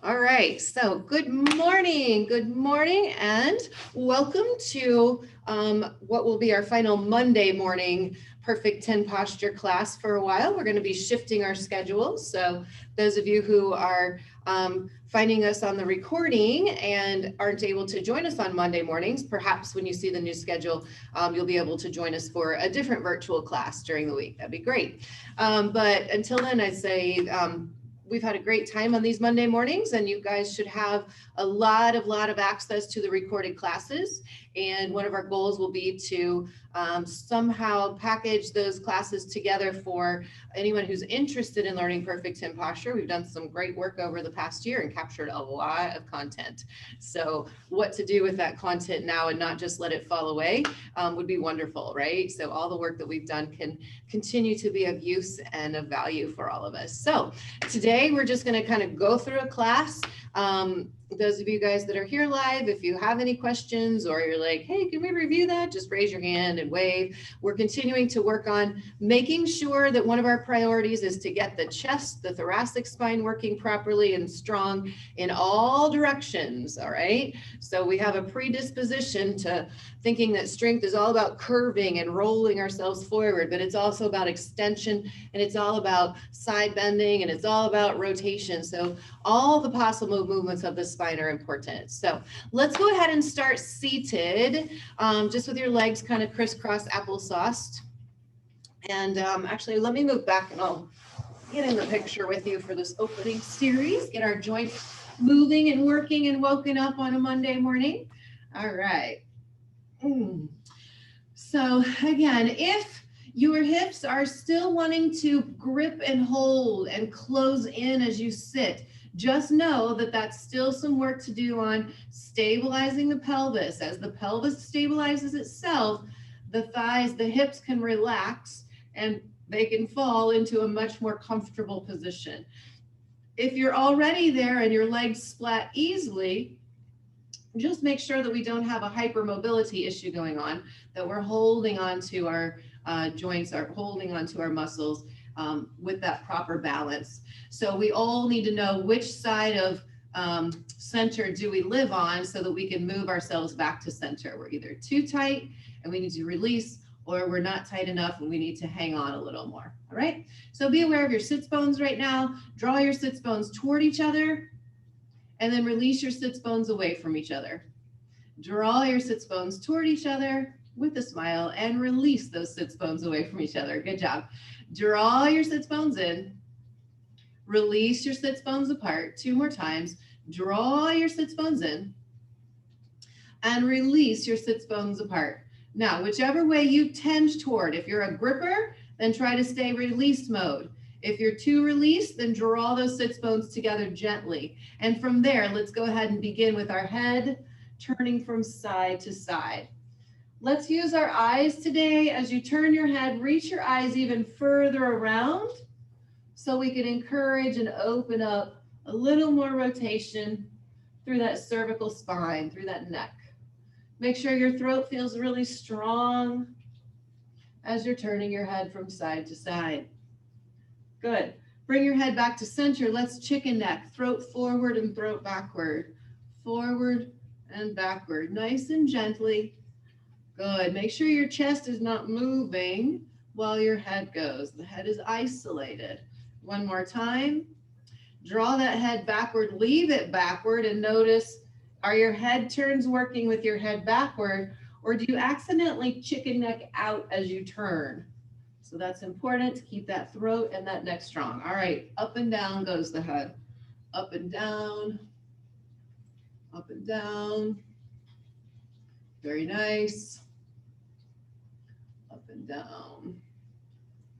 All right, so good morning, and welcome to what will be our final Monday morning Perfect 10 Posture class for a while. We're going to be shifting our schedules, so those of you who are finding us on the recording and aren't able to join us on Monday mornings, perhaps when you see the new schedule, you'll be able to join us for a different virtual class during the week. That'd be great. But until then, I'd say we've had a great time on these Monday mornings, and you guys should have a lot of access to the recorded classes. And one of our goals will be to somehow package those classes together for anyone who's interested in learning perfect 10 posture. We've done some great work over the past year and captured a lot of content. So what to do with that content now and not just let it fall away would be wonderful, right? So all the work that we've done can continue to be of use and of value for all of us. So today we're just going to kind of go through a class. Those of you guys that are here live, if you have any questions or you're like, hey, can we review that? Just raise your hand and wave. We're continuing to work on making sure that one of our priorities is to get the chest, the thoracic spine working properly and strong in all directions, all right? So we have a predisposition to thinking that strength is all about curving and rolling ourselves forward, but it's also about extension, and it's all about side bending, and it's all about rotation. So all the possible movements of the spine are important. So let's go ahead and start seated, just with your legs kind of crisscross applesauced. And actually, let me move back and I'll get in the picture with you for this opening series, get our joints moving and working and woken up on a Monday morning. All right. So again, if your hips are still wanting to grip and hold and close in as you sit, just know that that's still some work to do on stabilizing the pelvis. As the pelvis stabilizes itself, the thighs, the hips can relax and they can fall into a much more comfortable position. If you're already there and your legs splat easily, just make sure that we don't have a hypermobility issue going on, that we're holding on to our joints, are holding on to our muscles with that proper balance. So we all need to know which side of center do we live on so that we can move ourselves back to center. We're either too tight and we need to release, or we're not tight enough and we need to hang on a little more, all right? So be aware of your sits bones right now. Draw your sits bones toward each other, and then release your sits bones away from each other. Draw your sits bones toward each other with a smile and release those sits bones away from each other. Good job. Draw your sits bones in, release your sits bones apart. 2 more times. Draw your sits bones in and release your sits bones apart. Now, whichever way you tend toward, if you're a gripper, then try to stay released mode. If you're too released, then draw those sits bones together gently. And from there, let's go ahead and begin with our head turning from side to side. Let's use our eyes today. As you turn your head, reach your eyes even further around so we can encourage and open up a little more rotation through that cervical spine, through that neck. Make sure your throat feels really strong as you're turning your head from side to side. Good. Bring your head back to center. Let's chicken neck, throat forward and throat backward. Forward and backward, nice and gently. Good. Make sure your chest is not moving while your head goes. The head is isolated. One more time. Draw that head backward, leave it backward, and notice, are your head turns working with your head backward, or do you accidentally chicken neck out as you turn? So that's important to keep that throat and that neck strong. All right, up and down goes the head. Up and down. Up and down. Very nice. Up and down.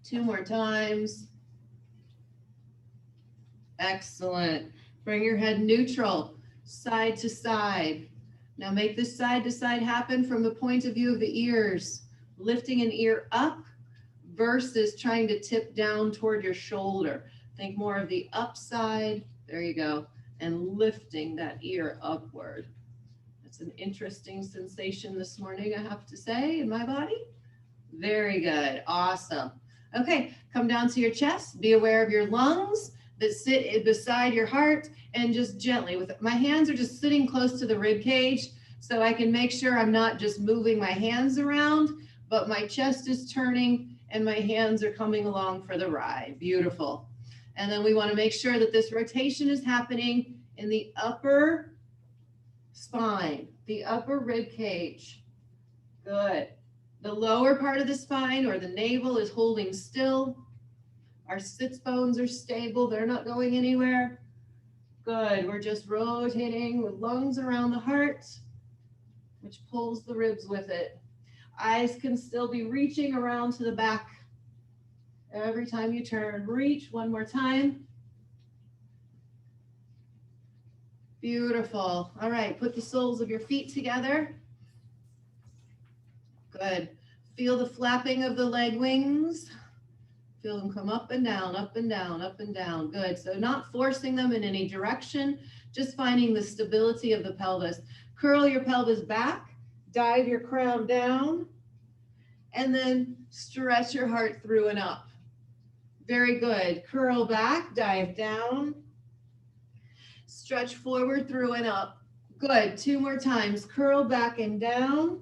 2 more times. Excellent. Bring your head neutral, side to side. Now make this side to side happen from the point of view of the ears, lifting an ear up versus trying to tip down toward your shoulder. Think more of the upside. There you go. And lifting that ear upward. That's an interesting sensation this morning, I have to say, in my body. Very good. Awesome. Okay, come down to your chest. Be aware of your lungs. that sit beside your heart, and just gently with my hands are just sitting close to the rib cage, so I can make sure I'm not just moving my hands around, but my chest is turning and my hands are coming along for the ride. Beautiful. And then we want to make sure that this rotation is happening in the upper spine, the upper rib cage. Good. The lower part of the spine or the navel is holding still. Our sits bones are stable. They're not going anywhere. Good. We're just rotating with lungs around the heart, which pulls the ribs with it. Eyes can still be reaching around to the back. Every time you turn, reach one more time. Beautiful. All right, put the soles of your feet together. Good. Feel the flapping of the leg wings. Feel them come up and down, up and down, up and down. Good. So not forcing them in any direction, just finding the stability of the pelvis. Curl your pelvis back, dive your crown down, and then stretch your heart through and up. Very good. Curl back, dive down, stretch forward through and up. Good. 2 more times. Curl back and down.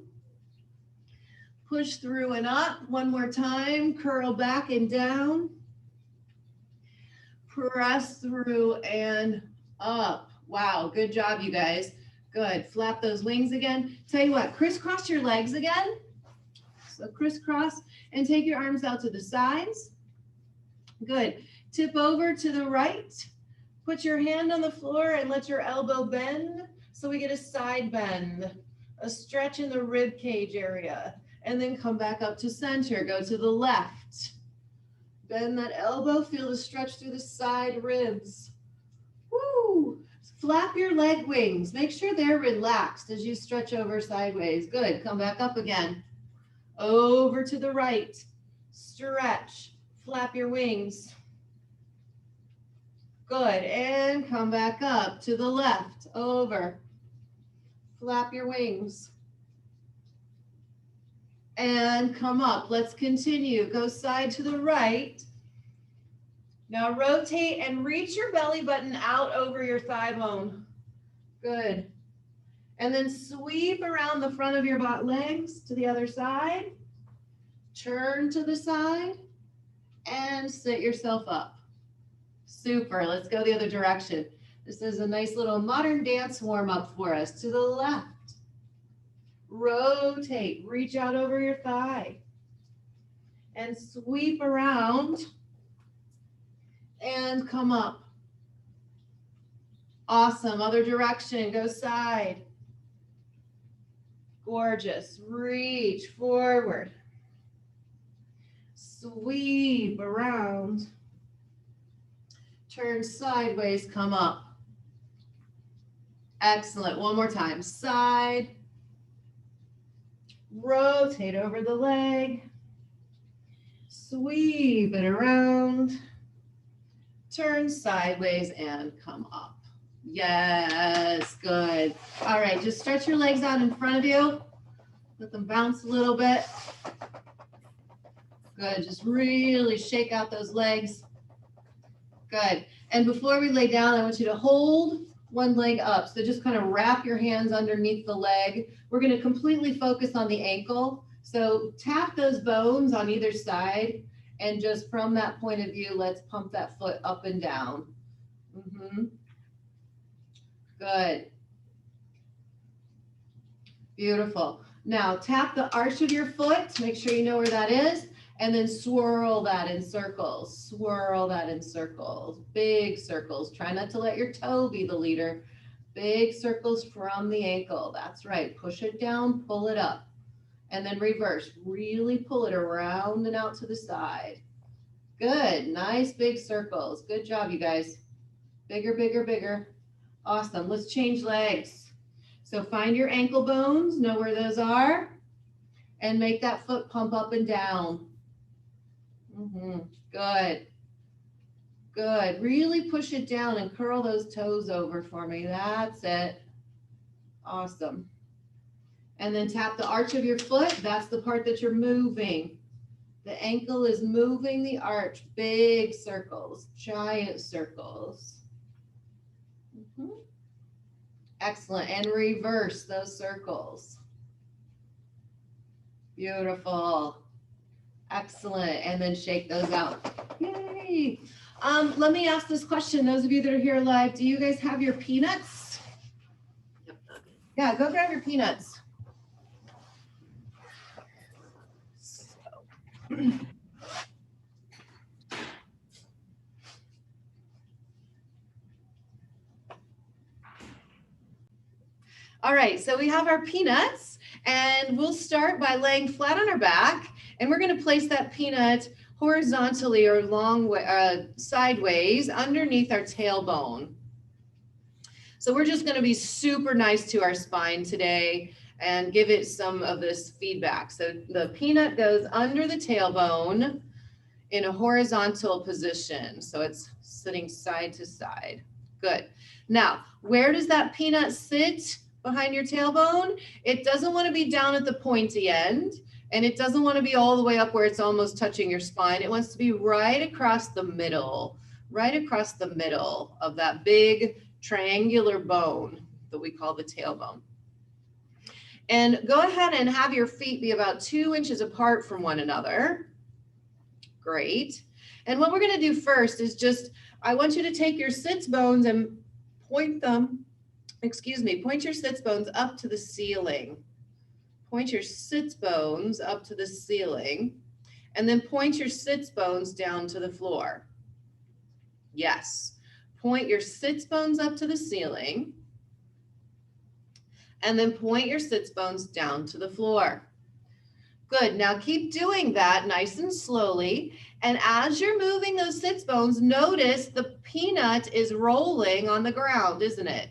Push through and up. 1 more time. Curl back and down. Press through and up. Wow. Good job, you guys. Good. Flap those wings again. Tell you what, crisscross your legs again. So crisscross and take your arms out to the sides. Good. Tip over to the right. Put your hand on the floor and let your elbow bend. So we get a side bend, a stretch in the rib cage area, and then come back up to center. Go to the left. Bend that elbow. Feel the stretch through the side ribs. Woo! Flap your leg wings. Make sure they're relaxed as you stretch over sideways. Good. Come back up again. Over to the right. Stretch. Flap your wings. Good. And come back up to the left. Over. Flap your wings. And come up. Let's continue. Go side to the right. Now rotate and reach your belly button out over your thigh bone. Good. And then sweep around the front of your legs to the other side. Turn to the side and sit yourself up. Super. Let's go the other direction. This is a nice little modern dance warm-up for us. To the left. Rotate. Reach out over your thigh. And sweep around. And come up. Awesome. Other direction. Go side. Gorgeous. Reach forward. Sweep around. Turn sideways. Come up. Excellent. One more time. Side. Rotate over the leg. Sweep it around. Turn sideways and come up. Yes, good. All right, just stretch your legs out in front of you. Let them bounce a little bit. Good, just really shake out those legs. Good. And before we lay down, I want you to hold one leg up. So just kind of wrap your hands underneath the leg. We're going to completely focus on the ankle. So tap those bones on either side. And just from that point of view, let's pump that foot up and down. Good. Beautiful. Now tap the arch of your foot. Make sure you know where that is. And then swirl that in circles. Swirl that in circles. Big circles. Try not to let your toe be the leader. Big circles from the ankle. That's right. Push it down, pull it up. And then reverse. Really pull it around and out to the side. Good. Nice big circles. Good job, you guys. Bigger, bigger, bigger. Awesome. Let's change legs. So find your ankle bones. Know where those are. And make that foot pump up and down. Good. Good. Really push it down and curl those toes over for me. That's it. Awesome. And then tap the arch of your foot. That's the part that you're moving. The ankle is moving the arch, big circles, giant circles. Excellent. And reverse those circles. Beautiful. Excellent. And then shake those out. Yay. Let me ask this question. Those of you that are here live, do you guys have your peanuts? Yeah, go grab your peanuts. All right, so we have our peanuts, and we'll start by laying flat on our back, and we're going to place that peanut horizontally or sideways underneath our tailbone. So we're just going to be super nice to our spine today and give it some of this feedback. So the peanut goes under the tailbone in a horizontal position. So it's sitting side to side. Good. Now, where does that peanut sit behind your tailbone? It doesn't want to be down at the pointy end, and it doesn't want to be all the way up where it's almost touching your spine. It wants to be right across the middle of that big triangular bone that we call the tailbone. And go ahead and have your feet be about 2 inches apart from one another. Great. And what we're going to do first is I want you to take your sits bones and point your sits bones up to the ceiling. Point your sits bones up to the ceiling, and then point your sits bones down to the floor. Yes. Point your sits bones up to the ceiling, and then point your sits bones down to the floor. Good. Now keep doing that nice and slowly. And as you're moving those sits bones, notice the peanut is rolling on the ground, isn't it?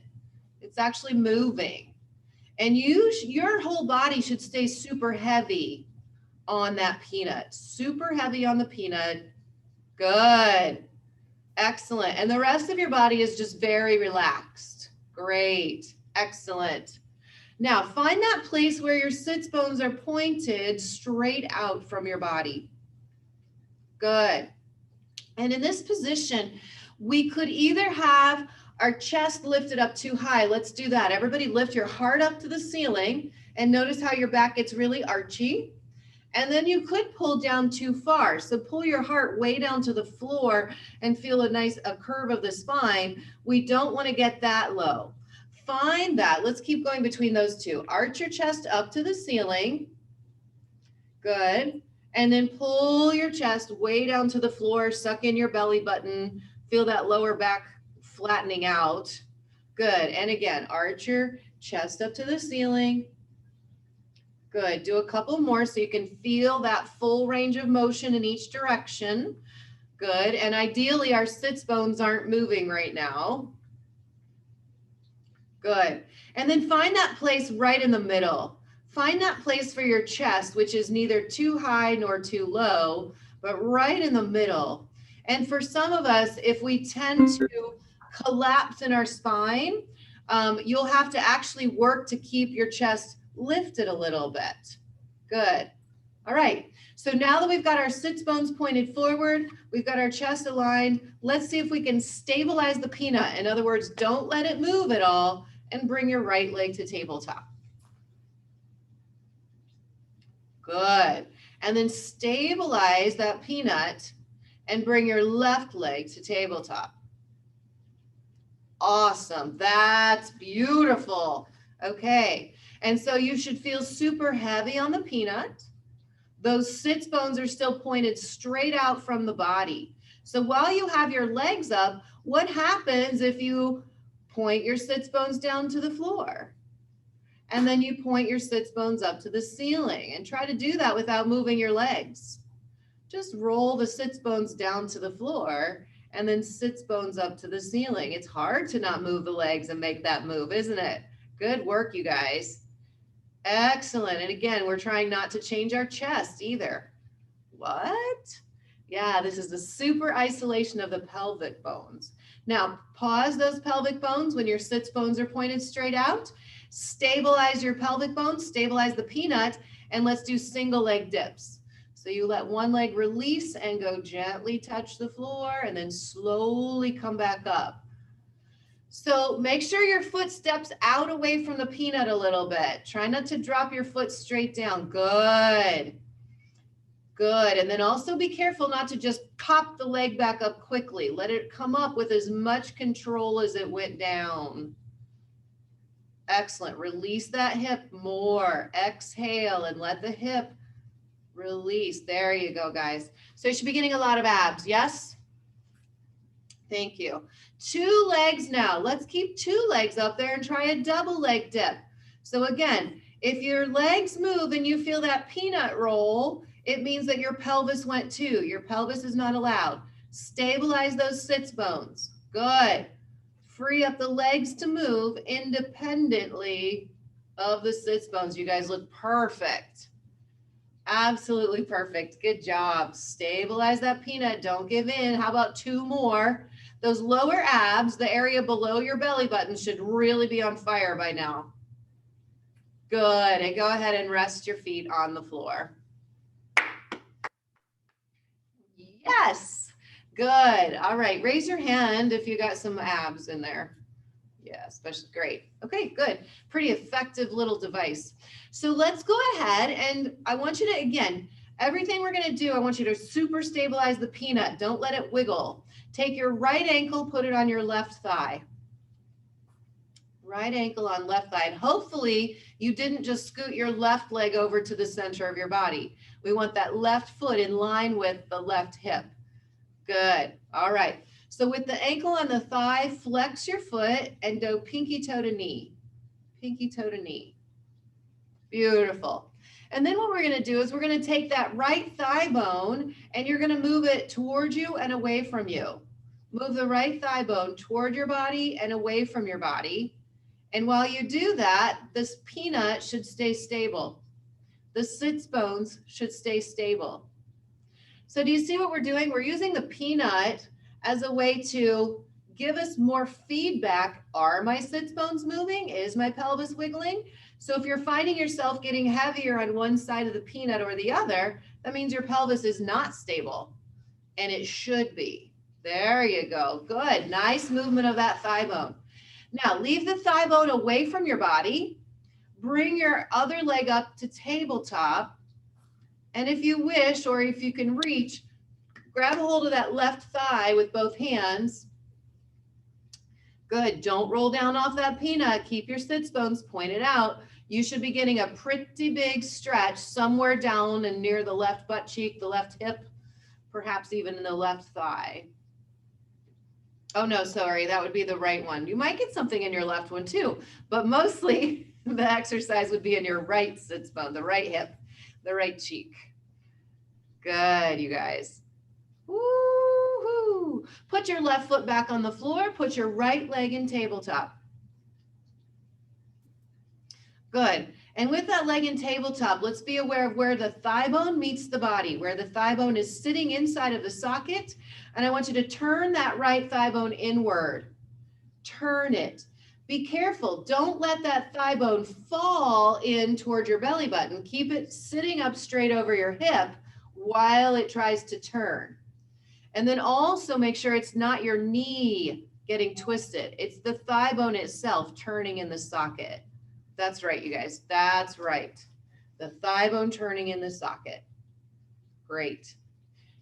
It's actually moving. And your whole body should stay super heavy on that peanut. Super heavy on the peanut. Good. Excellent. And the rest of your body is just very relaxed. Great. Excellent. Now find that place where your sits bones are pointed straight out from your body. Good. And in this position, we could either have our chest lifted up too high. Let's do that. Everybody lift your heart up to the ceiling and notice how your back gets really archy. And then you could pull down too far. So pull your heart way down to the floor and feel a curve of the spine. We don't want to get that low. Find that. Let's keep going between those two. Arch your chest up to the ceiling. Good. And then pull your chest way down to the floor. Suck in your belly button. Feel that lower back flattening out. Good. And again, arch your chest up to the ceiling. Good. Do a couple more so you can feel that full range of motion in each direction. Good. And ideally, our sits bones aren't moving right now. Good. And then find that place right in the middle. Find that place for your chest, which is neither too high nor too low, but right in the middle. And for some of us, if we tend to collapse in our spine, you'll have to actually work to keep your chest lifted a little bit. Good. All right. So now that we've got our sits bones pointed forward, we've got our chest aligned, let's see if we can stabilize the peanut. In other words, don't let it move at all, and bring your right leg to tabletop. Good. And then stabilize that peanut and bring your left leg to tabletop. Awesome. That's beautiful. Okay. And so you should feel super heavy on the peanut. Those sits bones are still pointed straight out from the body. So while you have your legs up, what happens if you point your sits bones down to the floor? And then you point your sits bones up to the ceiling, and try to do that without moving your legs. Just roll the sits bones down to the floor and then sits bones up to the ceiling. It's hard to not move the legs and make that move, isn't it? Good work, you guys. Excellent. And again, we're trying not to change our chest either. What? Yeah, this is the super isolation of the pelvic bones. Now, pause those pelvic bones when your sits bones are pointed straight out. Stabilize your pelvic bones, stabilize the peanut, and let's do single leg dips. So you let one leg release and go gently touch the floor and then slowly come back up. So make sure your foot steps out away from the peanut a little bit. Try not to drop your foot straight down. Good. Good. And then also be careful not to just pop the leg back up quickly. Let it come up with as much control as it went down. Excellent. Release that hip more. Exhale and let the hip release. There you go, guys. So you should be getting a lot of abs. Yes? Thank you. 2 legs now. Let's keep 2 legs up there and try a double leg dip. So again, if your legs move and you feel that peanut roll, it means that your pelvis went too. Your pelvis is not allowed. Stabilize those sits bones. Good. Free up the legs to move independently of the sits bones. You guys look perfect. Absolutely perfect. Good job. Stabilize that peanut. Don't give in. How about 2 more? Those lower abs, the area below your belly button, should really be on fire by now. Good. And go ahead and rest your feet on the floor. Yes. Good. All right. Raise your hand if you got some abs in there. Yeah, especially great. Okay, good. Pretty effective little device. So let's go ahead and I want you to, again, everything we're going to do, I want you to super stabilize the peanut. Don't let it wiggle. Take your right ankle, put it on your left thigh. Right ankle on left thigh. And hopefully you didn't just scoot your left leg over to the center of your body. We want that left foot in line with the left hip. Good. All right. So with the ankle on the thigh, flex your foot and go pinky toe to knee. Pinky toe to knee. Beautiful. And then what we're going to do is we're going to take that right thigh bone and you're going to move it toward you and away from you. Move the right thigh bone toward your body and away from your body. And while you do that, this peanut should stay stable. The sits bones should stay stable. So do you see what we're doing? We're using the peanut as a way to give us more feedback. Are my sits bones moving? Is my pelvis wiggling? So if you're finding yourself getting heavier on one side of the peanut or the other, that means your pelvis is not stable, and it should be. There you go. Good. Nice movement of that thigh bone. Now leave the thigh bone away from your body. Bring your other leg up to tabletop. And if you wish, or if you can reach, grab a hold of that left thigh with both hands. Good. Don't roll down off that peanut. Keep your sits bones pointed out. You should be getting a pretty big stretch somewhere down and near the left butt cheek, the left hip, perhaps even in the left thigh. Oh, no, sorry. That would be the right one. You might get something in your left one too, but mostly the exercise would be in your right sits bone, the right hip, the right cheek. Good, you guys. Woo-hoo. Put your left foot back on the floor. Put your right leg in tabletop. Good. And with that leg in tabletop, let's be aware of where the thigh bone meets the body, where the thigh bone is sitting inside of the socket. And I want you to turn that right thigh bone inward. Turn it. Be careful. Don't let that thigh bone fall in toward your belly button. Keep it sitting up straight over your hip while it tries to turn. And then also make sure it's not your knee getting twisted. It's the thigh bone itself turning in the socket. That's right, you guys. That's right. The thigh bone turning in the socket. Great.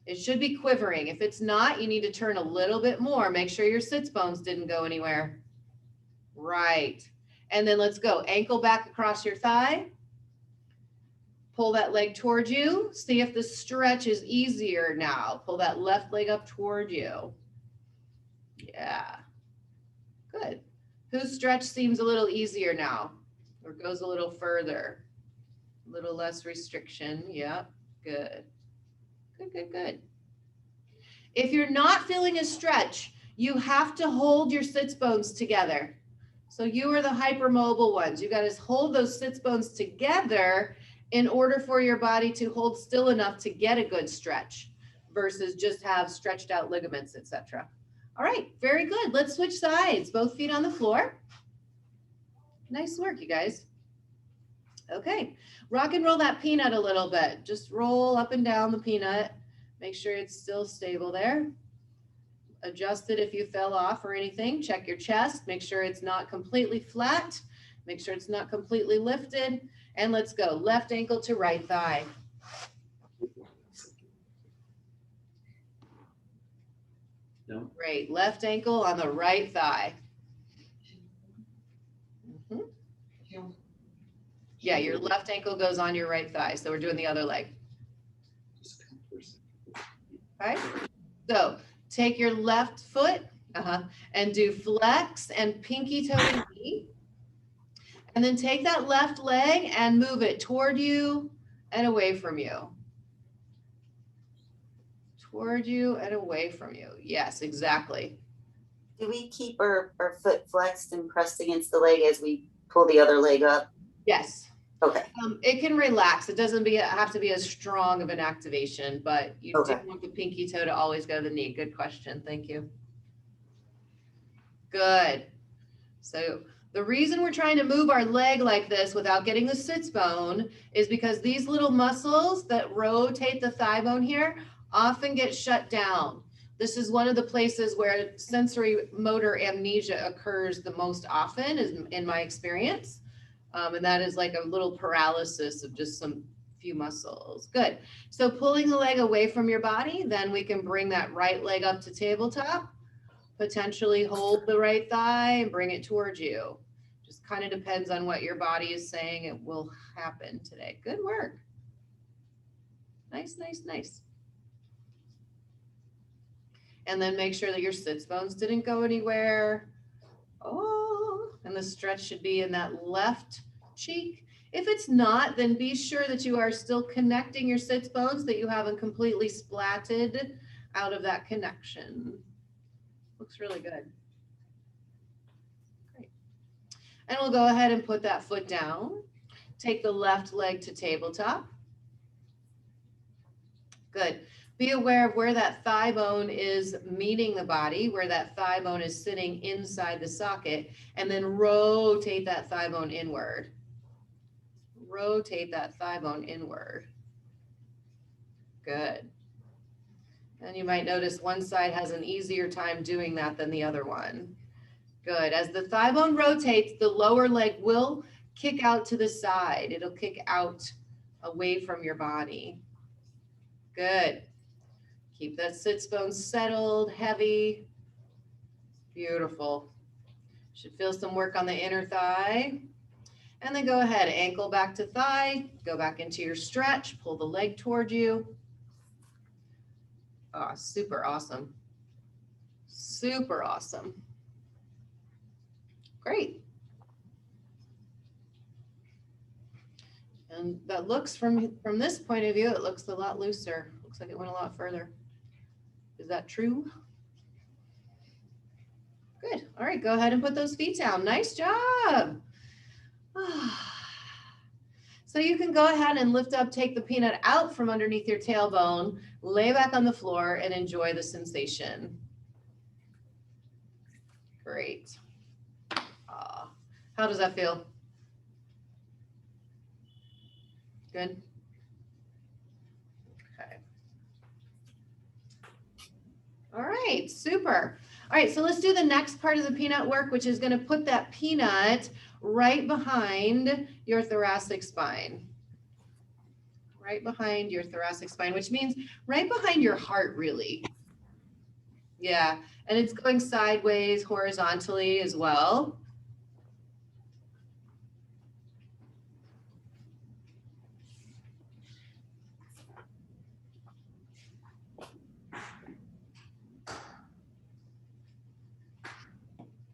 It should be quivering. If it's not, you need to turn a little bit more. Make sure your sits bones didn't go anywhere. Right. And then let's go. Ankle back across your thigh. Pull that leg towards you. See if the stretch is easier now. Pull that left leg up toward you. Yeah. Good. Whose stretch seems a little easier now? Or goes a little further? A little less restriction. Yep. Good. Good, good, good. If you're not feeling a stretch, you have to hold your sits bones together. So you are the hypermobile ones. You got to hold those sits bones together in order for your body to hold still enough to get a good stretch versus just have stretched out ligaments, etc. All right, very good. Let's switch sides. Both feet on the floor. Nice work, you guys. Okay, rock and roll that peanut a little bit. Just roll up and down the peanut. Make sure it's still stable there. Adjust it if you fell off or anything. Check your chest. Make sure it's not completely flat. Make sure it's not completely lifted. And let's go. Left ankle to right thigh. No. Great. Left ankle on the right thigh. Mm-hmm. Yeah, your left ankle goes on your right thigh. So we're doing the other leg. Okay. So take your left foot and do flex and pinky toe to knee. And then take that left leg and move it toward you and away from you. Toward you and away from you. Yes, exactly. Do we keep our foot flexed and pressed against the leg as we pull the other leg up? Yes. Okay. It can relax. It doesn't have to be as strong of an activation, but you do want the pinky toe to always go to the knee. Good question. Thank you. Good. So the reason we're trying to move our leg like this without getting the sits bone is because these little muscles that rotate the thigh bone here often get shut down. This is one of the places where sensory motor amnesia occurs the most often, is in my experience. And that is like a little paralysis of just some few muscles. Good. So pulling the leg away from your body, then we can bring that right leg up to tabletop, potentially hold the right thigh and bring it towards you. Just kind of depends on what your body is saying it will happen today. Good work. Nice, nice, nice. And then make sure that your sits bones didn't go anywhere. Oh, and the stretch should be in that left cheek. If it's not, then be sure that you are still connecting your sits bones, that you haven't completely splatted out of that connection. Looks really good. Great. And we'll go ahead and put that foot down. Take the left leg to tabletop. Good. Be aware of where that thigh bone is meeting the body, where that thigh bone is sitting inside the socket, and then rotate that thigh bone inward. Rotate that thigh bone inward. Good. And you might notice one side has an easier time doing that than the other one. Good. As the thigh bone rotates, the lower leg will kick out to the side. It'll kick out away from your body. Good. Keep that sits bone settled, heavy. Beautiful. Should feel some work on the inner thigh. And then go ahead, ankle back to thigh, go back into your stretch, pull the leg toward you. Oh, super awesome. Super awesome. Great. And that looks from this point of view, it looks a lot looser. Looks like it went a lot further. Is that true? Good. All right, go ahead and put those feet down. Nice job. So you can go ahead and lift up, take the peanut out from underneath your tailbone, lay back on the floor and enjoy the sensation. Great. How does that feel? Good. Okay. All right, super. All right, so let's do the next part of the peanut work, which is going to put that peanut right behind your thoracic spine. Right behind your thoracic spine, which means right behind your heart, really. Yeah, and it's going sideways, horizontally as well.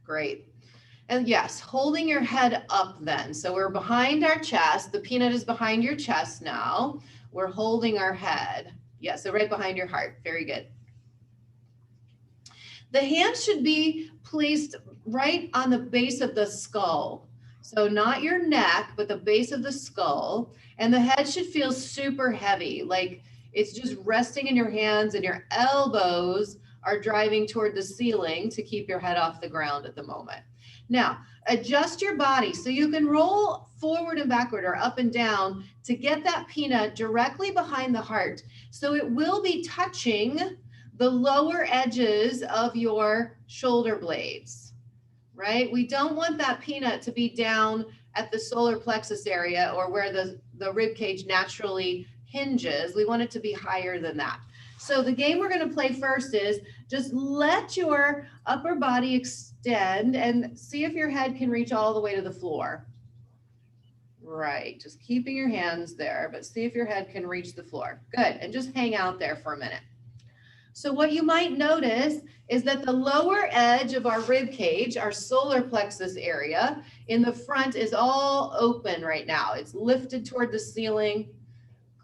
Great. And yes, holding your head up then. So we're behind our chest. The peanut is behind your chest now. We're holding our head. Yeah, so right behind your heart. Very good. The hands should be placed right on the base of the skull. So not your neck, but the base of the skull. And the head should feel super heavy, like it's just resting in your hands and your elbows are driving toward the ceiling to keep your head off the ground at the moment. Now, adjust your body so you can roll forward and backward or up and down to get that peanut directly behind the heart. So it will be touching the lower edges of your shoulder blades, right? We don't want that peanut to be down at the solar plexus area or where the rib cage naturally hinges. We want it to be higher than that. So the game we're going to play first is just let your upper body extend and see if your head can reach all the way to the floor. Right, just keeping your hands there, but see if your head can reach the floor. Good, and just hang out there for a minute. So what you might notice is that the lower edge of our rib cage, our solar plexus area in the front is all open right now. It's lifted toward the ceiling.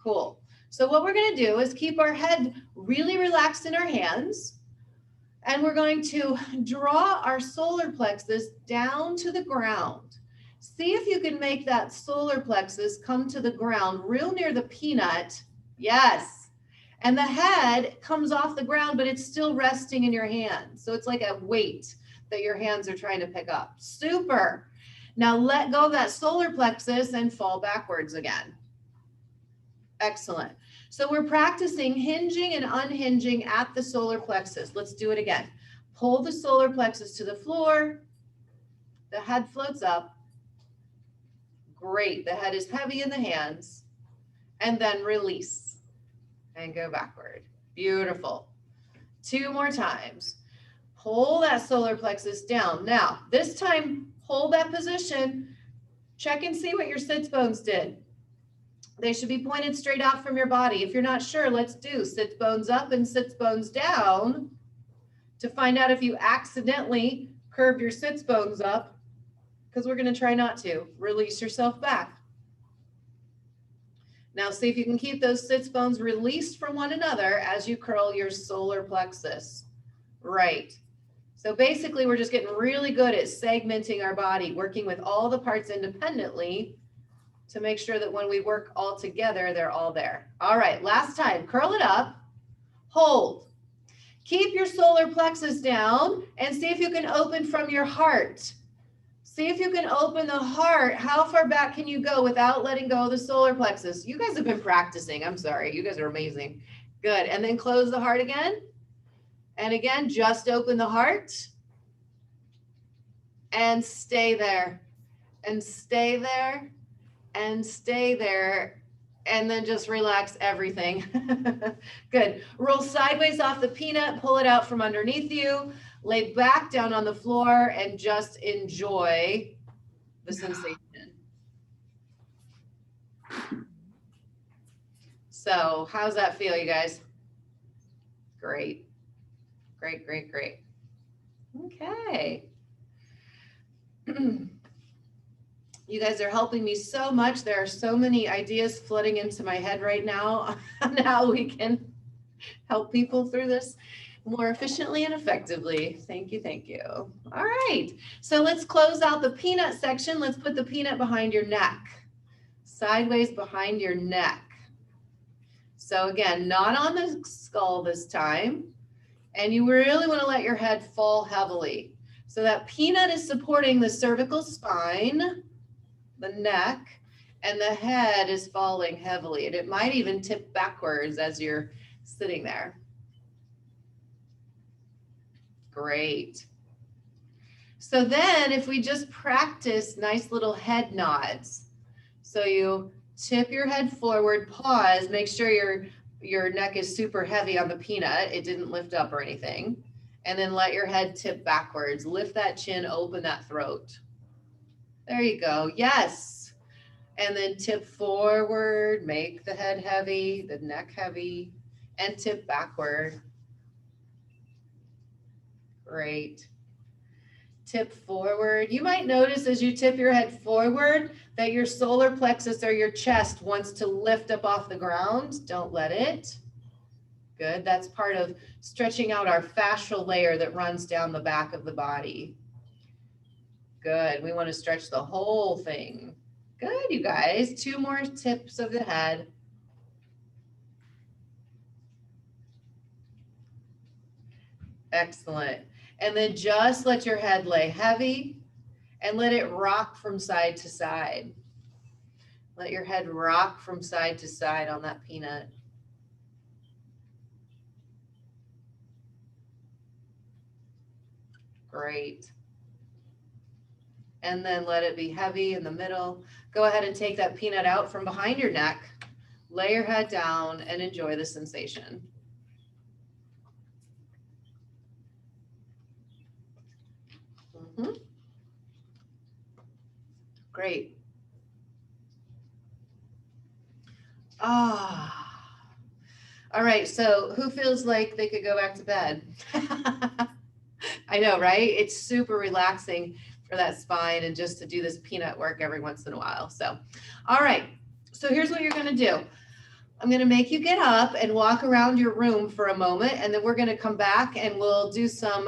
Cool. So what we're going to do is keep our head really relaxed in our hands, and we're going to draw our solar plexus down to the ground. See if you can make that solar plexus come to the ground real near the peanut. Yes. And the head comes off the ground, but it's still resting in your hands. So it's like a weight that your hands are trying to pick up. Super. Now let go of that solar plexus and fall backwards again. Excellent. So we're practicing hinging and unhinging at the solar plexus. Let's do it again. Pull the solar plexus to the floor. The head floats up. Great. The head is heavy in the hands. And then release and go backward. Beautiful. 2 more times. Pull that solar plexus down. Now, this time, hold that position. Check and see what your sits bones did. They should be pointed straight out from your body. If you're not sure, let's do sits bones up and sits bones down to find out if you accidentally curved your sits bones up, because we're going to try not to. Release yourself back. Now see if you can keep those sits bones released from one another as you curl your solar plexus. Right. So basically we're just getting really good at segmenting our body, working with all the parts independently to make sure that when we work all together, they're all there. All right, last time, curl it up, hold. Keep your solar plexus down and see if you can open from your heart. See if you can open the heart. How far back can you go without letting go of the solar plexus? You guys have been practicing. I'm sorry. You guys are amazing. Good. And then close the heart again. And again, just open the heart. And stay there. And stay there. And stay there. And then just relax everything. Good. Roll sideways off the peanut. Pull it out from underneath you. Lay back down on the floor and just enjoy the sensation. So how's that feel, you guys? Great. Great, great, great. Okay. You guys are helping me so much. There are so many ideas flooding into my head right now on how we can help people through this more efficiently and effectively. Thank you, thank you. All right, so let's close out the peanut section. Let's put the peanut behind your neck, sideways behind your neck. So again, not on the skull this time. And you really want to let your head fall heavily. So that peanut is supporting the cervical spine, the neck, and the head is falling heavily. And it might even tip backwards as you're sitting there. Great. So then if we just practice nice little head nods. So you tip your head forward, pause, make sure your neck is super heavy on the peanut. It didn't lift up or anything. And then let your head tip backwards. Lift that chin, open that throat. There you go. Yes. And then tip forward, make the head heavy, the neck heavy, and tip backward. Great. Tip forward. You might notice as you tip your head forward that your solar plexus or your chest wants to lift up off the ground. Don't let it. Good. That's part of stretching out our fascial layer that runs down the back of the body. Good. We want to stretch the whole thing. Good, you guys. 2 more tips of the head. Excellent. And then just let your head lay heavy and let it rock from side to side. Let your head rock from side to side on that peanut. Great. And then let it be heavy in the middle. Go ahead and take that peanut out from behind your neck. Lay your head down and enjoy the sensation. Great. Ah. All right, so who feels like they could go back to bed? I know, right? It's super relaxing for that spine and just to do this peanut work every once in a while. So, all right, so here's what you're gonna do. I'm gonna make you get up and walk around your room for a moment, and then we're gonna come back and we'll do some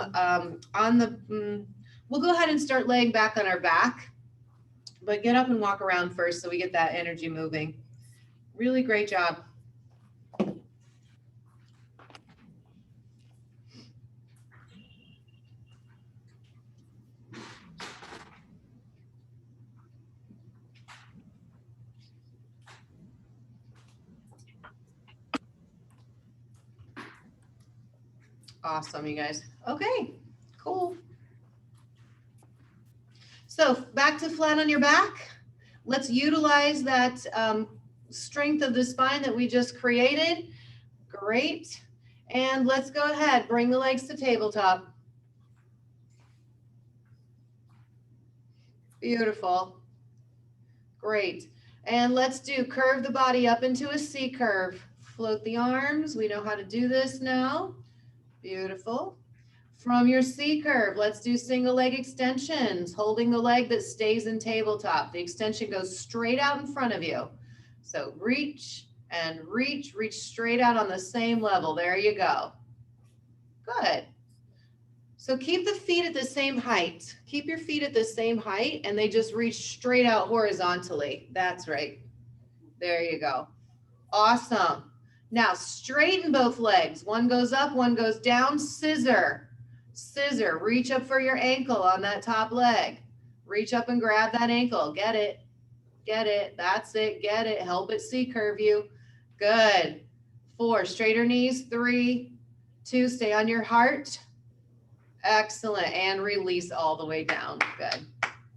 we'll go ahead and start laying back on our back, but get up and walk around first so we get that energy moving. Really great job. Awesome, you guys. Okay, cool. So back to flat on your back. Let's utilize that strength of the spine that we just created. Great. And let's go ahead, bring the legs to tabletop. Beautiful. Great. And let's do curve the body up into a C curve. Float the arms. We know how to do this now. Beautiful. From your C curve, let's do single leg extensions, holding the leg that stays in tabletop. The extension goes straight out in front of you. So reach and reach, reach straight out on the same level. There you go. Good. So keep the feet at the same height. Keep your feet at the same height and they just reach straight out horizontally. That's right. There you go. Awesome. Now straighten both legs. One goes up, one goes down, scissor. Scissor, reach up for your ankle on that top leg. Reach up and grab that ankle. Get it. Get it. That's it. Get it. Help it C curve you. Good. 4, straighter knees. 3, 2, stay on your heart. Excellent. And release all the way down. Good.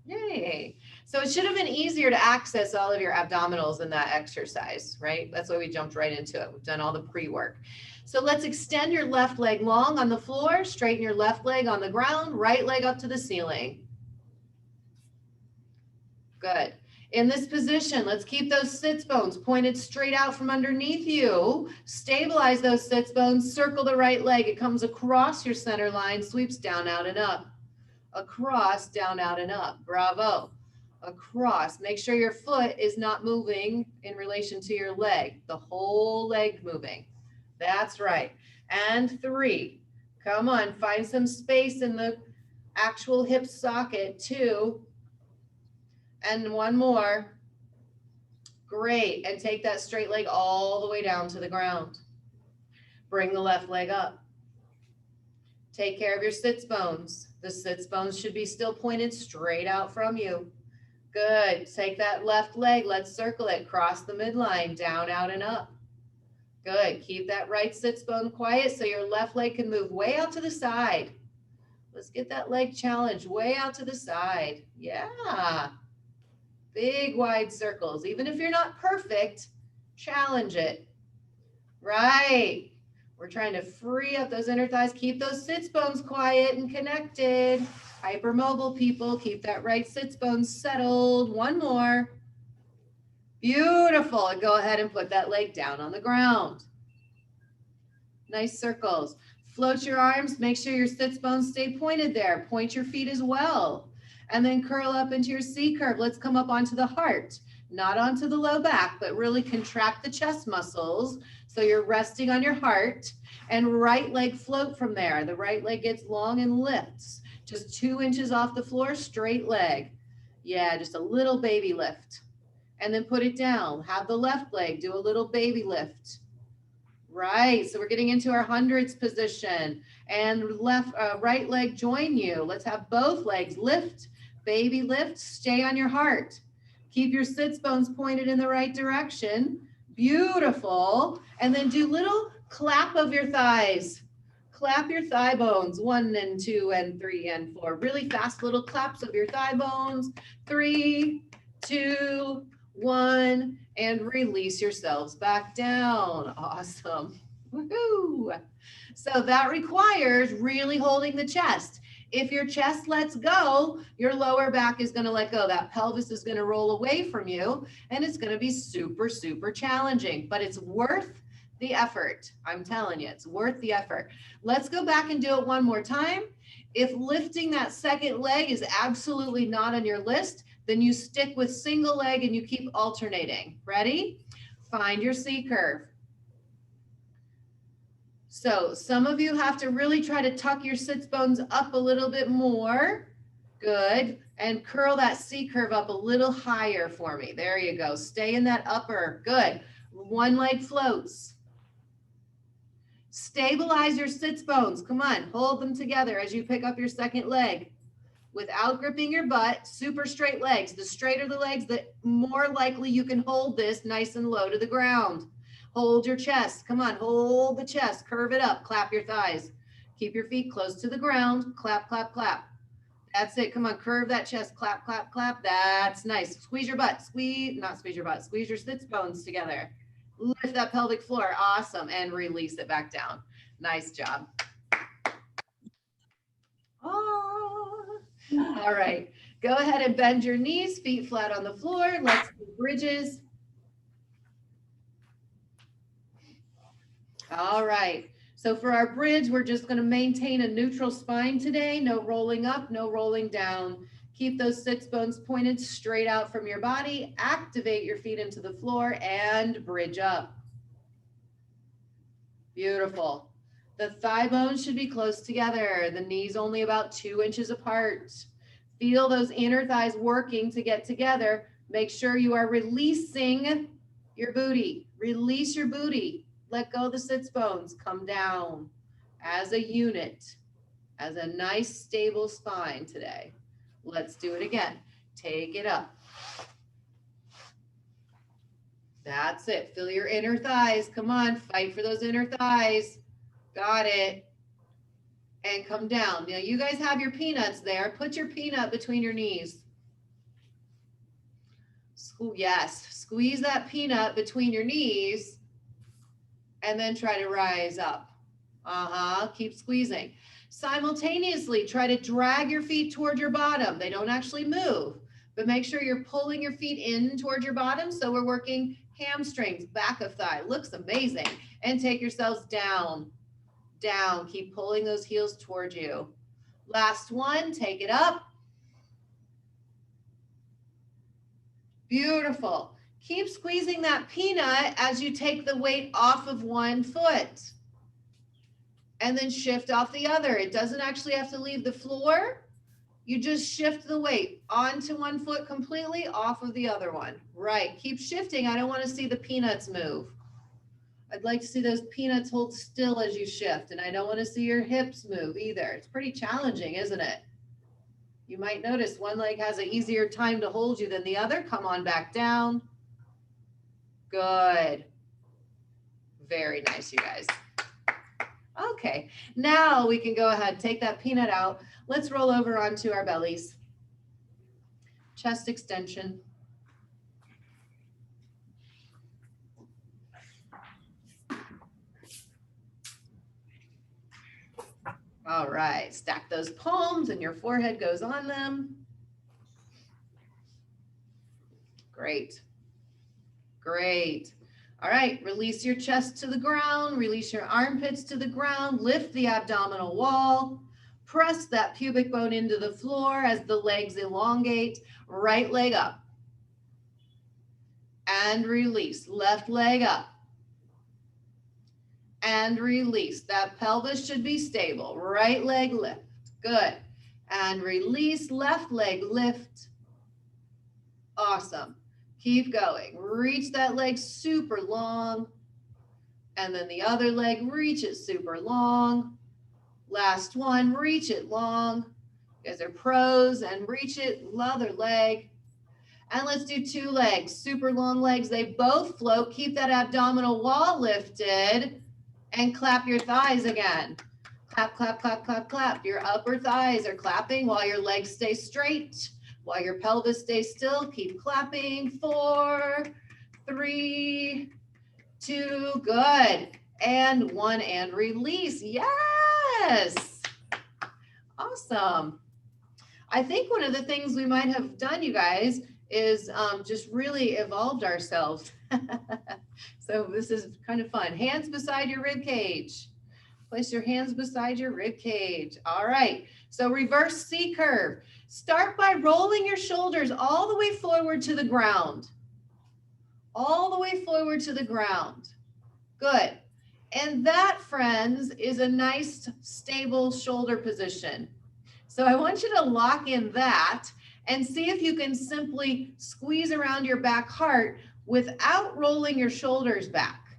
Yay. So it should have been easier to access all of your abdominals in that exercise, right? That's why we jumped right into it. We've done all the pre-work. So let's extend your left leg long on the floor, straighten your left leg on the ground, right leg up to the ceiling. Good. In this position, let's keep those sits bones pointed straight out from underneath you. Stabilize those sits bones, circle the right leg. It comes across your center line, sweeps down, out, and up. Across, down, out, and up. Bravo. Across. Make sure your foot is not moving in relation to your leg. The whole leg moving. That's right. And 3. Come on, find some space in the actual hip socket. 2. And 1 more. Great. And take that straight leg all the way down to the ground. Bring the left leg up. Take care of your sits bones. The sits bones should be still pointed straight out from you. Good. Take that left leg. Let's circle it. Cross the midline. Down, out, and up. Good. Keep that right sits bone quiet so your left leg can move way out to the side. Let's get that leg challenged way out to the side. Yeah. Big wide circles. Even if you're not perfect, challenge it. Right. We're trying to free up those inner thighs. Keep those sits bones quiet and connected. Hypermobile people, keep that right sits bone settled. 1 more. Beautiful. And go ahead and put that leg down on the ground. Nice circles. Float your arms. Make sure your sits bones stay pointed there. Point your feet as well. And then curl up into your C curve. Let's come up onto the heart, not onto the low back, but really contract the chest muscles. So you're resting on your heart and right leg float from there. The right leg gets long and lifts. Just 2 inches off the floor, straight leg. Yeah, just a little baby lift. And then put it down. Have the left leg do a little baby lift. Right, so we're getting into our hundreds position. And right leg join you. Let's have both legs lift, Baby lift, stay on your heart. Keep your sits bones pointed in the right direction. Beautiful. And then do little clap of your thighs. Clap your thigh bones, 1 and 2 and 3 and 4. Really fast little claps of your thigh bones. 3, 2, 1, and release yourselves back down. Awesome. Woohoo. So that requires really holding the chest. If your chest lets go, your lower back is going to let go. That pelvis is going to roll away from you, and it's going to be super, super challenging, but it's worth the effort. I'm telling you, it's worth the effort. Let's go back and do it one more time. If lifting that second leg is absolutely not on your list, then you stick with single leg and you keep alternating. Ready? Find your C curve. So some of you have to really try to tuck your sits bones up a little bit more. Good. And curl that C curve up a little higher for me. There you go. Stay in that upper. Good. One leg floats. Stabilize your sits bones. Come on, hold them together as you pick up your second leg. Without gripping your butt, super straight legs. The straighter the legs, the more likely you can hold this nice and low to the ground. Hold your chest. Come on, hold the chest. Curve it up. Clap your thighs. Keep your feet close to the ground. Clap, clap, clap. That's it. Come on, curve that chest. Clap, clap, clap. That's nice. Squeeze your butt. Not squeeze your butt. Squeeze your sits bones together. Lift that pelvic floor. Awesome. And release it back down. Nice job. Oh. All right. Go ahead and bend your knees, feet flat on the floor. Let's do bridges. All right. So for our bridge, we're just going to maintain a neutral spine today. No rolling up, no rolling down. Keep those sits bones pointed straight out from your body. Activate your feet into the floor and bridge up. Beautiful. The thigh bones should be close together. The knees only about 2 inches apart. Feel those inner thighs working to get together. Make sure you are releasing your booty. Release your booty. Let go of the sits bones. Come down as a unit, as a nice stable spine today. Let's do it again. Take it up. That's it. Feel your inner thighs. Come on, fight for those inner thighs. Got it. And come down. Now you guys have your peanuts there. Put your peanut between your knees. Yes, squeeze that peanut between your knees and then try to rise up. Keep squeezing. Simultaneously, try to drag your feet toward your bottom. They don't actually move, but make sure you're pulling your feet in toward your bottom. So we're working hamstrings, back of thigh. Looks amazing. And take yourselves down, down. Keep pulling those heels toward you. Last one, take it up. Beautiful. Keep squeezing that peanut as you take the weight off of one foot. And then shift off the other. It doesn't actually have to leave the floor. You just shift the weight onto one foot completely, off of the other one. Right. Keep shifting. I don't want to see the peanuts move. I'd like to see those peanuts hold still as you shift. And I don't want to see your hips move either. It's pretty challenging, isn't it? You might notice one leg has an easier time to hold you than the other. Come on back down. Good. Very nice, you guys. Okay, now we can go ahead, take that peanut out. Let's roll over onto our bellies. Chest extension. All right, stack those palms and your forehead goes on them. Great. Great. All right, release your chest to the ground, release your armpits to the ground, lift the abdominal wall, press that pubic bone into the floor as the legs elongate, right leg up. And release, left leg up. And release. That pelvis should be stable. Right leg lift. Good. And release, left leg lift. Awesome. Keep going. Reach that leg super long. And then the other leg, reach it super long. Last one, reach it long. You guys are pros, and reach it, other leg. And let's do 2 legs, super long legs. They both float. Keep that abdominal wall lifted and clap your thighs again. Clap, clap, clap, clap, clap. Your upper thighs are clapping while your legs stay straight, while your pelvis stays still. Keep clapping. 4, 3, 2, good. And 1, and release. Yes. Awesome. I think one of the things we might have done, you guys, is just really evolved ourselves. So this is kind of fun. Hands beside your rib cage. Place your hands beside your rib cage. All right. So reverse C curve. Start by rolling your shoulders all the way forward to the ground. All the way forward to the ground. Good. And that, friends, is a nice, stable shoulder position. So I want you to lock in that and see if you can simply squeeze around your back heart without rolling your shoulders back.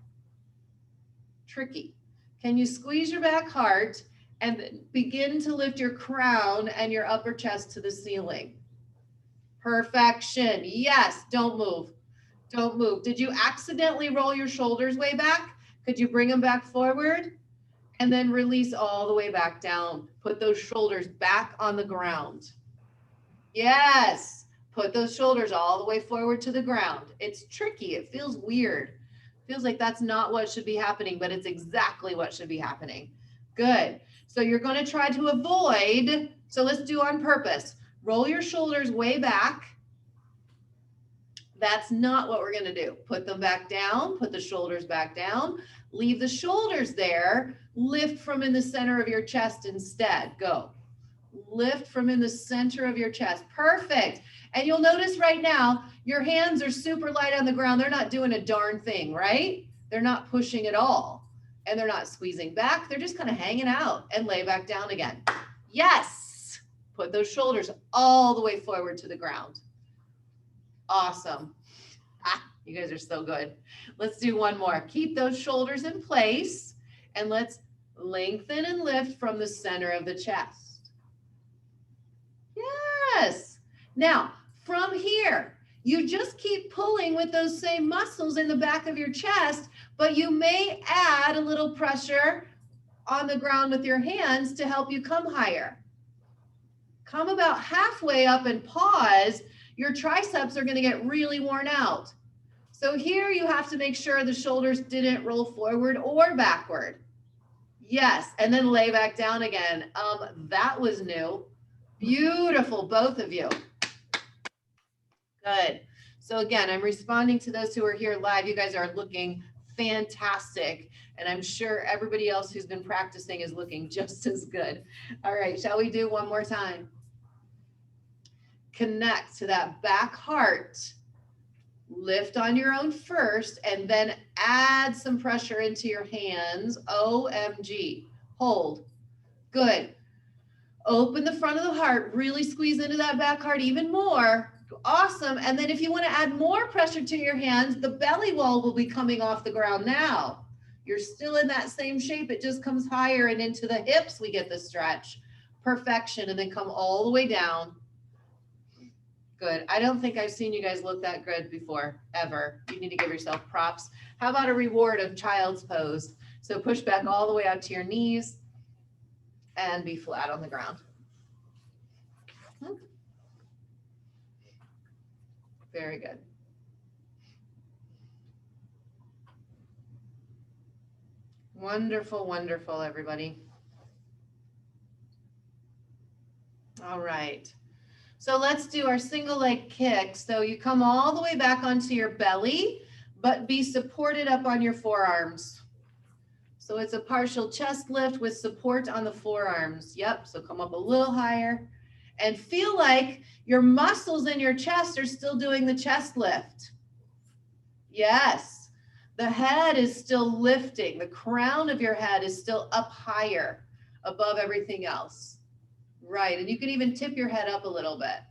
Tricky. Can you squeeze your back heart and begin to lift your crown and your upper chest to the ceiling? Perfection. Yes, don't move. Don't move. Did you accidentally roll your shoulders way back? Could you bring them back forward? And then release all the way back down. Put those shoulders back on the ground. Yes. Put those shoulders all the way forward to the ground. It's tricky. It feels weird. Feels like that's not what should be happening, but it's exactly what should be happening. Good. So you're going to try to avoid. So let's do on purpose. Roll your shoulders way back. That's not what we're going to do. Put them back down. Put the shoulders back down. Leave the shoulders there. Lift from in the center of your chest instead. Go. Lift from in the center of your chest. Perfect. And you'll notice right now, your hands are super light on the ground. They're not doing a darn thing, right? They're not pushing at all. And they're not squeezing back. They're just kind of hanging out, and lay back down again. Yes. Put those shoulders all the way forward to the ground. Awesome. You guys are so good. Let's do one more. Keep those shoulders in place, and let's lengthen and lift from the center of the chest. Yes. Now, from here, you just keep pulling with those same muscles in the back of your chest, but you may add a little pressure on the ground with your hands to help you come higher. Come about halfway up and pause. Your triceps are going to get really worn out. So here you have to make sure the shoulders didn't roll forward or backward. Yes, and then lay back down again. That was new. Beautiful, both of you. Good. So again, I'm responding to those who are here live. You guys are looking fantastic. And I'm sure everybody else who's been practicing is looking just as good. All right, shall we do one more time? Connect to that back heart. Lift on your own first, and then add some pressure into your hands. OMG. Hold. Good. Open the front of the heart. Really squeeze into that back heart even more. Awesome. And then if you want to add more pressure to your hands, the belly wall will be coming off the ground now. You're still in that same shape. It just comes higher, and into the hips we get the stretch. Perfection. And then come all the way down. Good. I don't think I've seen you guys look that good before, ever. You need to give yourself props. How about a reward of child's pose? So push back all the way out to your knees and be flat on the ground. Very good. Wonderful, wonderful, everybody. All right. So let's do our single leg kick. So you come all the way back onto your belly, but be supported up on your forearms. So it's a partial chest lift with support on the forearms. Yep, so come up a little higher and feel like your muscles in your chest are still doing the chest lift. Yes, the head is still lifting. The crown of your head is still up higher above everything else. Right, and you can even tip your head up a little bit.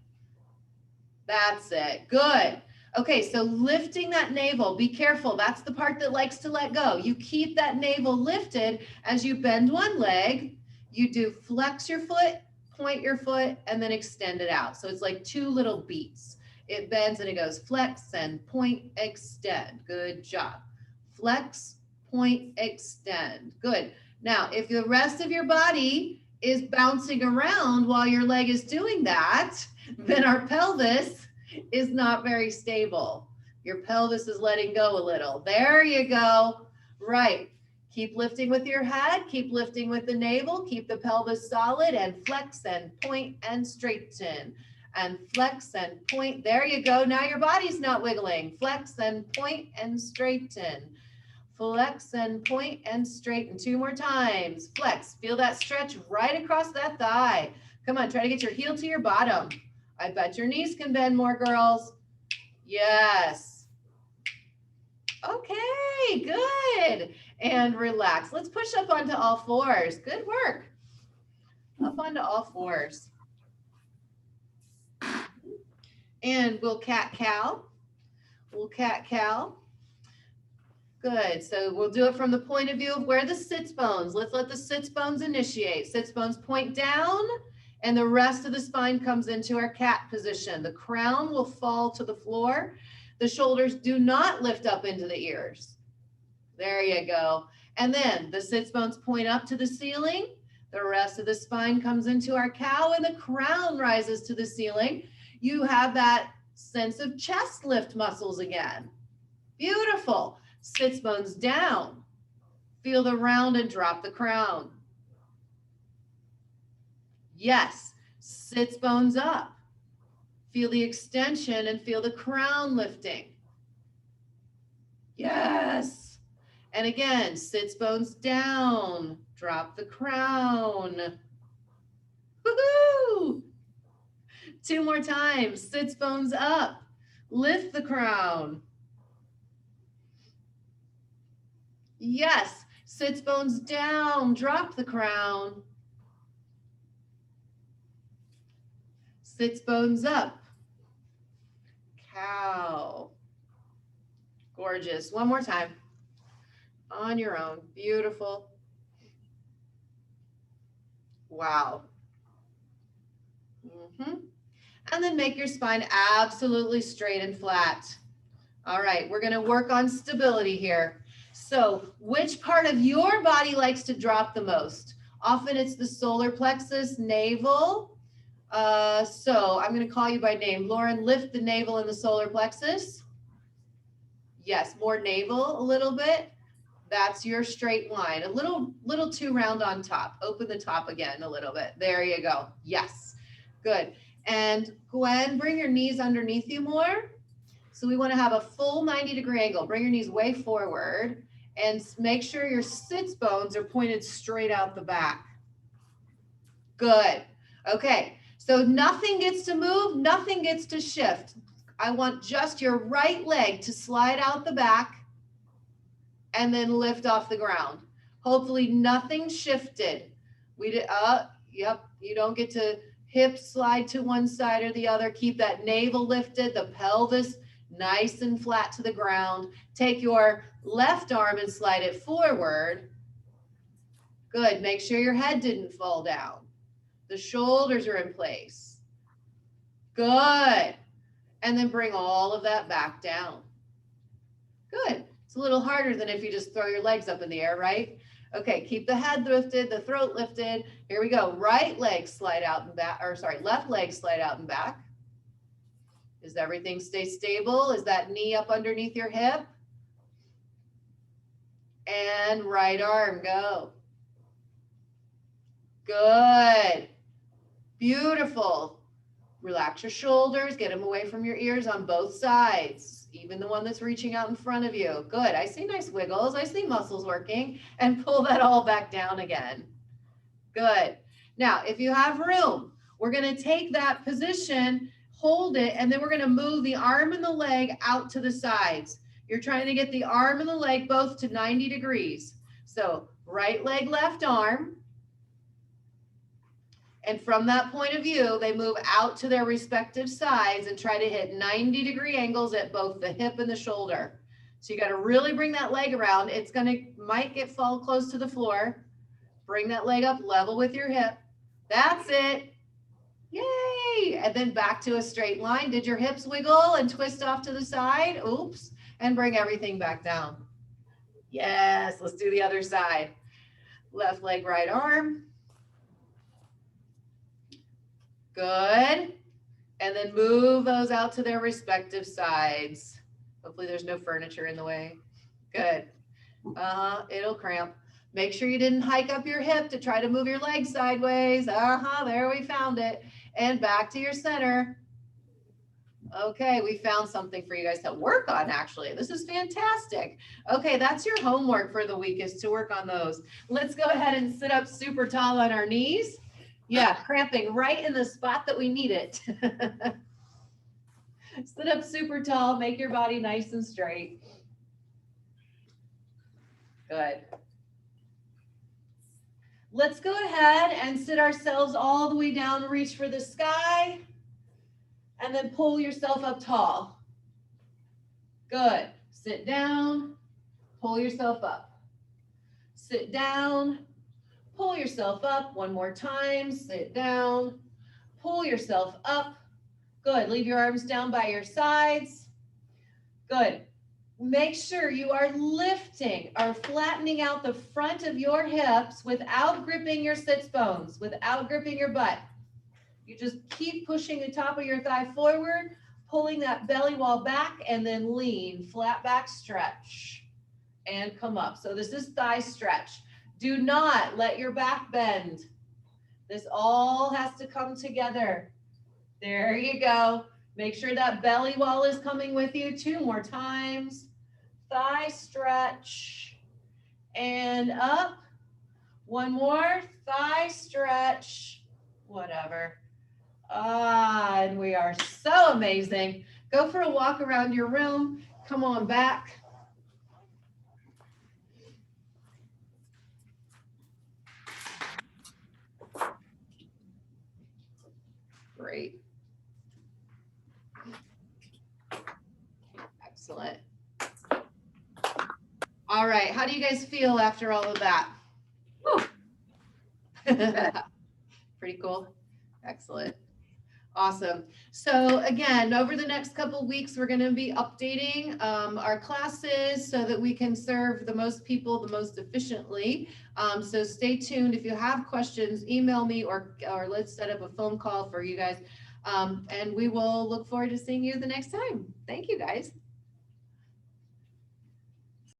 That's it. Good. Okay, so lifting that navel, be careful. That's the part that likes to let go. You keep that navel lifted as you bend one leg. You do flex your foot, point your foot and then extend it out. So it's like two little beats. It bends and it goes flex and point, extend. Good job. Flex, point, extend. Good. Now, if the rest of your body is bouncing around while your leg is doing that, then our pelvis is not very stable. Your pelvis is letting go a little. There you go. Right. Keep lifting with your head. Keep lifting with the navel. Keep the pelvis solid and flex and point and straighten. And flex and point. There you go. Now your body's not wiggling. Flex and point and straighten. Flex and point and straighten. Two more times. Flex. Feel that stretch right across that thigh. Come on, try to get your heel to your bottom. I bet your knees can bend more, girls. Yes. Okay, good. And relax. Let's push up onto all fours. Good work. Up onto all fours. And we'll cat-cow. We'll cat-cow. Good. So we'll do it from the point of view of where the sits bones. Let's let the sits bones initiate. Sits bones point down, and the rest of the spine comes into our cat position. The crown will fall to the floor. The shoulders do not lift up into the ears. There you go. And then the sits bones point up to the ceiling. The rest of the spine comes into our cow, and the crown rises to the ceiling. You have that sense of chest lift muscles again. Beautiful. Sits bones down. Feel the round and drop the crown. Yes. Sits bones up. Feel the extension and feel the crown lifting. Yes. And again, sits bones down. Drop the crown. Woohoo! Two more times. Sits bones up. Lift the crown. Yes. Sits bones down. Drop the crown. Sits bones up. Cow. Gorgeous. One more time. On your own. Beautiful. Wow. And then make your spine absolutely straight and flat. All right, we're going to work on stability here. So which part of your body likes to drop the most? Often it's the solar plexus, navel. So I'm going to call you by name. Lauren, lift the navel and the solar plexus. Yes, more navel a little bit. That's your straight line. A little too round on top. Open the top again a little bit. There you go. Yes, good. And Gwen, bring your knees underneath you more. So we want to have a full 90-degree angle. Bring your knees way forward and make sure your sits bones are pointed straight out the back. Good. Okay. So nothing gets to move, nothing gets to shift. I want just your right leg to slide out the back and then lift off the ground. Hopefully nothing shifted. We did, yep, you don't get to hip slide to one side or the other. Keep that navel lifted, the pelvis nice and flat to the ground. Take your left arm and slide it forward. Good, make sure your head didn't fall down. The shoulders are in place. Good. And then bring all of that back down. Good. It's a little harder than if you just throw your legs up in the air, right? Okay, keep the head lifted, the throat lifted. Here we go. Right leg slide out and back, or sorry, left leg slide out and back. Does everything stay stable? Is that knee up underneath your hip? And right arm, go. Good. Beautiful. Relax your shoulders, get them away from your ears on both sides, even the one that's reaching out in front of you. Good. I see nice wiggles. I see muscles working. And pull that all back down again. Good. Now, if you have room, we're going to take that position, hold it, and then we're going to move the arm and the leg out to the sides. You're trying to get the arm and the leg both to 90 degrees. So right leg, left arm. And from that point of view, they move out to their respective sides and try to hit 90-degree angles at both the hip and the shoulder. So you got to really bring that leg around. It's might fall close to the floor. Bring that leg up level with your hip. That's it. Yay! And then back to a straight line. Did your hips wiggle and twist off to the side? Oops. And bring everything back down. Yes, let's do the other side. Left leg, right arm. Good. And then move those out to their respective sides. Hopefully there's no furniture in the way. Good. It'll cramp. Make sure you didn't hike up your hip to try to move your leg sideways. There we found it. And back to your center. Okay, we found something for you guys to work on, actually. This is fantastic. Okay, that's your homework for the week, is to work on those. Let's go ahead and sit up super tall on our knees. Yeah, cramping right in the spot that we need it. Sit up super tall, make your body nice and straight. Good. Let's go ahead and sit ourselves all the way down, reach for the sky, and then pull yourself up tall. Good. Sit down, pull yourself up. Sit down, pull yourself up. One more time. Sit down, pull yourself up. Good. Leave your arms down by your sides. Good. Make sure you are lifting or flattening out the front of your hips without gripping your sits bones, without gripping your butt. You just keep pushing the top of your thigh forward, pulling that belly wall back, and then lean, flat back stretch, and come up. So this is thigh stretch. Do not let your back bend. This all has to come together. There you go. Make sure that belly wall is coming with you. 2 more times. Thigh stretch and up. 1 more. Thigh stretch. Whatever. And we are so amazing. Go for a walk around your room. Come on back. Great. Excellent. All right. How do you guys feel after all of that? Pretty cool. Excellent. Awesome. So again, over the next couple of weeks, we're going to be updating our classes so that we can serve the most people the most efficiently. So stay tuned. If you have questions, email me or let's set up a phone call for you guys. And we will look forward to seeing you the next time. Thank you, guys.